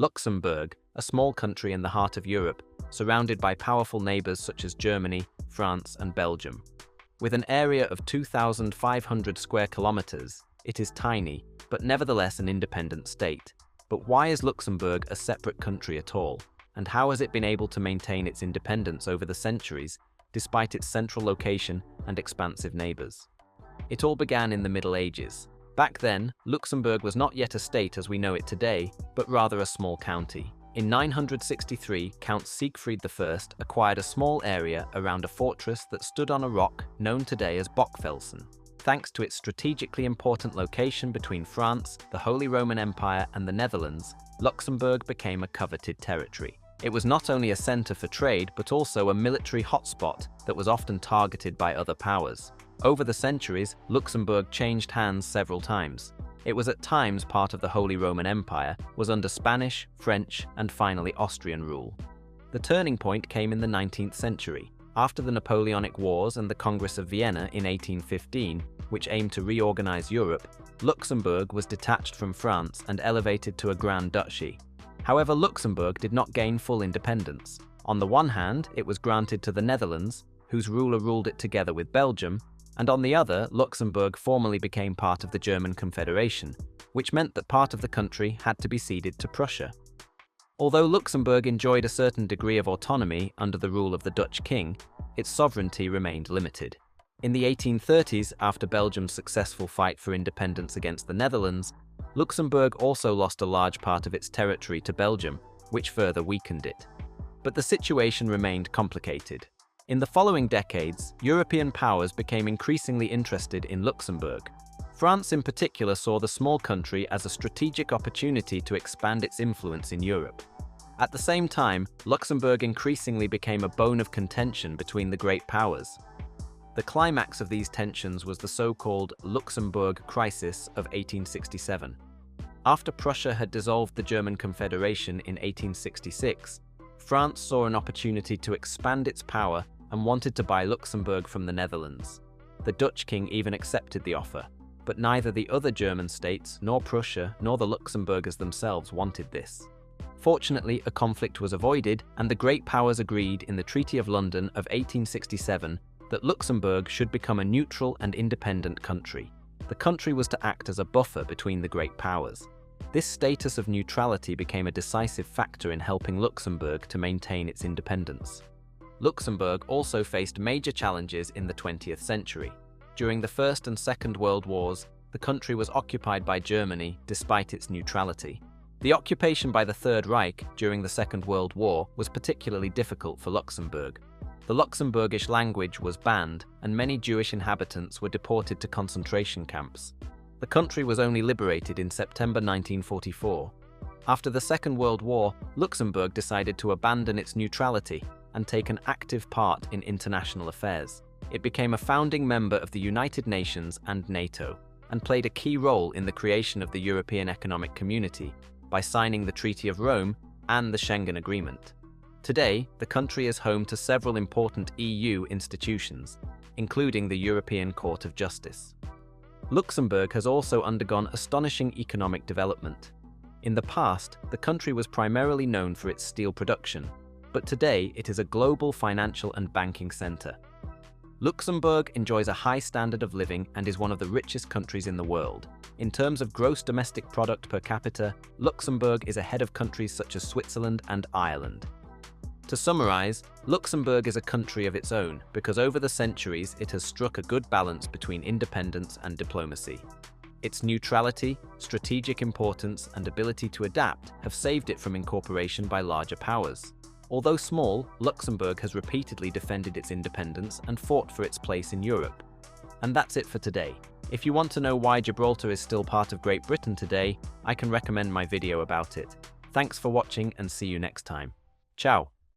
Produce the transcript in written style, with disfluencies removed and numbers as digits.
Luxembourg, a small country in the heart of Europe, surrounded by powerful neighbours such as Germany, France, and Belgium. With an area of 2,500 square kilometres, it is tiny, but nevertheless an independent state. But why is Luxembourg a separate country at all? And how has it been able to maintain its independence over the centuries, despite its central location and expansive neighbours? It all began in the Middle Ages. Back then, Luxembourg was not yet a state as we know it today, but rather a small county. In 963, Count Siegfried I acquired a small area around a fortress that stood on a rock known today as Bockfelsen. Thanks to its strategically important location between France, the Holy Roman Empire, and the Netherlands, Luxembourg became a coveted territory. It was not only a centre for trade, but also a military hotspot that was often targeted by other powers. Over the centuries, Luxembourg changed hands several times. It was at times part of the Holy Roman Empire, was under Spanish, French, and finally Austrian rule. The turning point came in the 19th century. After the Napoleonic Wars and the Congress of Vienna in 1815, which aimed to reorganize Europe, Luxembourg was detached from France and elevated to a Grand Duchy. However, Luxembourg did not gain full independence. On the one hand, it was granted to the Netherlands, whose ruler ruled it together with Belgium, and on the other, Luxembourg formally became part of the German Confederation, which meant that part of the country had to be ceded to Prussia. Although Luxembourg enjoyed a certain degree of autonomy under the rule of the Dutch king, its sovereignty remained limited. In the 1830s, after Belgium's successful fight for independence against the Netherlands, Luxembourg also lost a large part of its territory to Belgium, which further weakened it. But the situation remained complicated. In the following decades, European powers became increasingly interested in Luxembourg. France in particular saw the small country as a strategic opportunity to expand its influence in Europe. At the same time, Luxembourg increasingly became a bone of contention between the great powers. The climax of these tensions was the so-called Luxembourg Crisis of 1867. After Prussia had dissolved the German Confederation in 1866, France saw an opportunity to expand its power and wanted to buy Luxembourg from the Netherlands. The Dutch king even accepted the offer, but neither the other German states, nor Prussia, nor the Luxembourgers themselves wanted this. Fortunately, a conflict was avoided, and the great powers agreed in the Treaty of London of 1867 that Luxembourg should become a neutral and independent country. The country was to act as a buffer between the great powers. This status of neutrality became a decisive factor in helping Luxembourg to maintain its independence. Luxembourg also faced major challenges in the 20th century. During the First and Second World Wars, the country was occupied by Germany despite its neutrality. The occupation by the Third Reich during the Second World War was particularly difficult for Luxembourg. The Luxembourgish language was banned, and many Jewish inhabitants were deported to concentration camps. The country was only liberated in September 1944. After the Second World War, Luxembourg decided to abandon its neutrality and take an active part in international affairs. It became a founding member of the United Nations and NATO, and played a key role in the creation of the European Economic Community by signing the Treaty of Rome and the Schengen Agreement. Today, the country is home to several important EU institutions, including the European Court of Justice. Luxembourg has also undergone astonishing economic development. In the past, the country was primarily known for its steel production, but today it is a global financial and banking center. Luxembourg enjoys a high standard of living and is one of the richest countries in the world. In terms of gross domestic product per capita, Luxembourg is ahead of countries such as Switzerland and Ireland. To summarize, Luxembourg is a country of its own because over the centuries it has struck a good balance between independence and diplomacy. Its neutrality, strategic importance, and ability to adapt have saved it from incorporation by larger powers. Although small, Luxembourg has repeatedly defended its independence and fought for its place in Europe. And that's it for today. If you want to know why Gibraltar is still part of Great Britain today, I can recommend my video about it. Thanks for watching and see you next time. Ciao!